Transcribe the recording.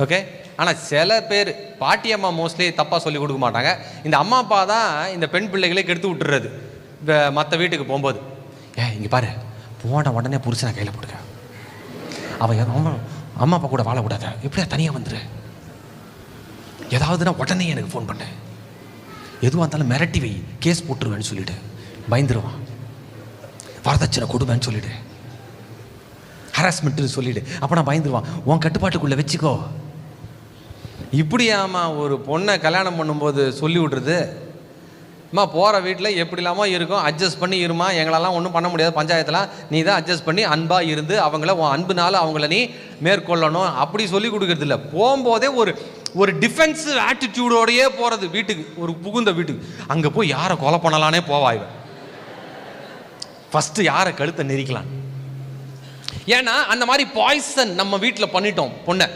Okay. ஆனால் சில பேர் பாட்டியம்மா மோஸ்ட்லி தப்பாக சொல்லி கொடுக்க மாட்டாங்க. இந்த அம்மா அப்பா தான் இந்த பெண் பிள்ளைகளே கெடுத்து விட்டுறது. இப்போ மற்ற வீட்டுக்கு போகும்போது, இங்கே பாரு, போன உடனே புருஷனை கையில் போட்டுக்க, அவன் அம்மா அப்பா கூட வாழக்கூடாது, எப்படியா தனியாக வந்துரு, ஏதாவதுன்னா உடனே எனக்கு ஃபோன் பண்ணு, எதுவாக இருந்தாலும் மிரட்டி வை, கேஸ் போட்டுருவேன்னு சொல்லிவிடு, பயந்துருவான், வரதட்சணை கொடுமைன்னு சொல்லிவிடு, ஹராஸ்மெண்ட்டுன்னு சொல்லிவிடு, அப்போ நான் பயந்துருவான், உன் கட்டுப்பாட்டுக்குள்ளே வச்சுக்கோ. இப்படியாம்மா ஒரு பொண்ணை கல்யாணம் பண்ணும்போது சொல்லி விட்றது? அம்மா போகிற வீட்டில் எப்படி இல்லாமல் இருக்கும், அட்ஜஸ்ட் பண்ணி இருமா, எங்களெல்லாம் ஒன்றும் பண்ண முடியாது, பஞ்சாயத்தில் நீ தான் அட்ஜஸ்ட் பண்ணி அன்பாக இருந்து அவங்கள உன் அன்புனால அவங்கள நீ மேற்கொள்ளணும், அப்படி சொல்லி கொடுக்கறது இல்லை. போகும்போதே ஒரு டிஃபென்சிவ் ஆட்டிடியூடோடையே போகிறது வீட்டுக்கு, ஒரு புகுந்த வீட்டுக்கு. அங்கே போய் யாரை கொலை பண்ணலானே போவாய்வன், ஃபஸ்ட்டு யாரை கழுத்தை நெரிக்கலாம். ஏன்னா அந்த மாதிரி பாய்சன் நம்ம வீட்டில் பண்ணிட்டோம் பொண்ணை.